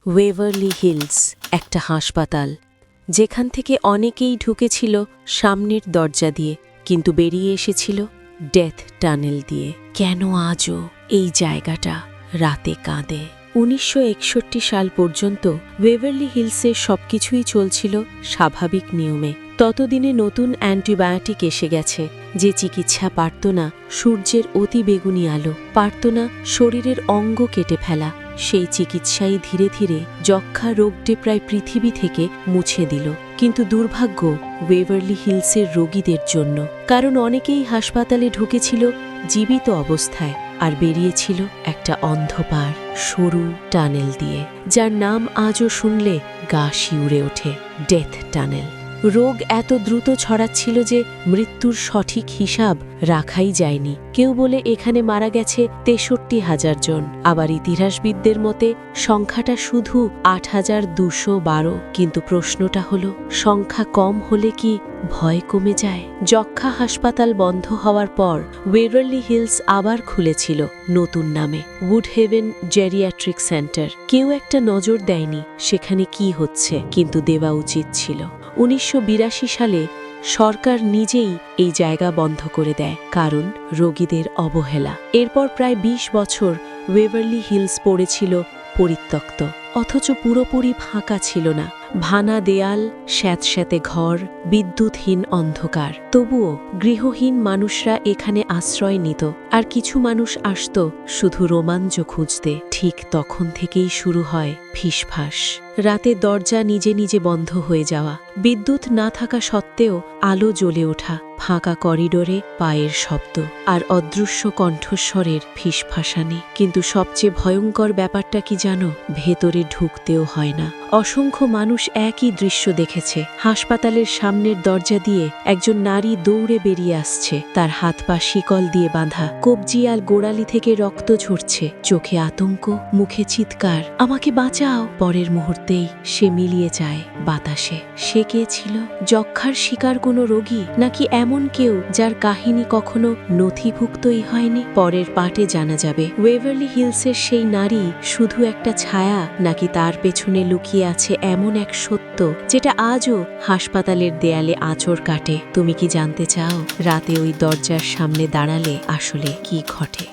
Waverley hills একটা হাসপাতাল, যেখান থেকে অনেকেই ঢুকেছিল সামনের দরজা দিয়ে, কিন্তু বেরিয়ে এসেছিল ডেথ টানেল দিয়ে। কেন আজও এই জায়গাটা রাতে কাঁদে? ১৯৬১ সাল পর্যন্ত ওয়েভারলি হিলসে সবকিছুই চলছিল স্বাভাবিক নিয়মে। ততদিনে নতুন অ্যান্টিবায়োটিক এসে গেছে, যে চিকিৎসা পারত না সূর্যের অতি বেগুনি আলো, পারত না শরীরের অঙ্গ কেটে ফেলা। সেই চিকিৎসাই ধীরে ধীরে যক্ষ্মা রোগটি প্রায় পৃথিবী থেকে মুছে দিল। কিন্তু দুর্ভাগ্য ওয়েভারলি হিলসের রোগীদের জন্য, কারণ অনেকেই হাসপাতালে ঢুকেছিল জীবিত অবস্থায় আর বেরিয়েছিল একটা অন্ধকার সরু টানেল দিয়ে, যার নাম আজও শুনলে গা শিউরে ওঠে, ডেথ টানেল। রোগ এত দ্রুত ছড়াচ্ছিল যে মৃত্যুর সঠিক হিসাব রাখাই যায়নি। কেউ বলে এখানে মারা গেছে ৬৩,০০০ জন, আবার ইতিহাসবিদদের মতে সংখ্যাটা শুধু ৮,২১২। কিন্তু প্রশ্নটা হলো, সংখ্যা কম হলে কি ভয় কমে যায়? যক্ষ্মা হাসপাতাল বন্ধ হওয়ার পর ওয়েভারলি হিলস আবার খুলেছিল নতুন নামে, উডহেভেন জেরিয়াট্রিক সেন্টার। কেউ একটা নজর দেয়নি সেখানে কি হচ্ছে, কিন্তু দেওয়া উচিত ছিল। ১৯৮২ সালে সরকার নিজেই এই জায়গা বন্ধ করে দেয়, কারণ রোগীদের অবহেলা। এরপর প্রায় ২০ বছর ওয়েভারলি হিলস পড়েছিল পরিত্যক্ত, অথচ পুরোপুরি ফাঁকা ছিল না। ভাঙা দেয়াল, স্যাঁতস্যাঁতে ঘর, বিদ্যুৎহীন অন্ধকার। তবুও গৃহহীন মানুষরা এখানে আশ্রয় নিত, আর কিছু মানুষ আসত শুধু রোমাঞ্চ খুঁজতে। ঠিক তখন থেকেই শুরু হয় ফিসফাস। রাতে দরজা নিজে নিজে বন্ধ হয়ে যাওয়া, বিদ্যুৎ না থাকা সত্ত্বেও আলো জ্বলে ওঠা, ফাঁকা করিডোরে পায়ের শব্দ, আর অদৃশ্য কণ্ঠস্বরের ফিসফাসানি। কিন্তু সবচেয়ে ভয়ঙ্কর ব্যাপারটা কি জানো? ভেতরে ঢুকতেও হয় না। অসংখ্য মানুষ একই দৃশ্য দেখেছে। হাসপাতালের সামনের দরজা দিয়ে একজন নারী দৌড়ে বেরিয়ে আসছে, তার হাত পা শিকল দিয়ে বাঁধা, কবজি আর গোড়ালি থেকে রক্ত ঝরছে, চোখে আতঙ্ক, মুখে চিৎকার, আমাকে বাঁচাও। পরের মুহূর্তেই সে মিলিয়ে যায় বাতাসে। সে কে ছিল? যক্ষ্মার শিকার কোনো রোগী, নাকি এমন কেউ যার কাহিনী কখনো নথিভুক্তই হয়নি? পরের পার্টে জানা যাবে ওয়েভারলি হিলসের সেই নারী শুধু একটা ছায়া, নাকি তার পেছনে লুকিয়ে আছে এমন এক সত্য যেটা আজও হাসপাতালের দেয়ালে আঁচড় কাটে। তুমি কি জানতে চাও রাতে ওই দরজার সামনে দাঁড়ালে আসলে কি ঘটে?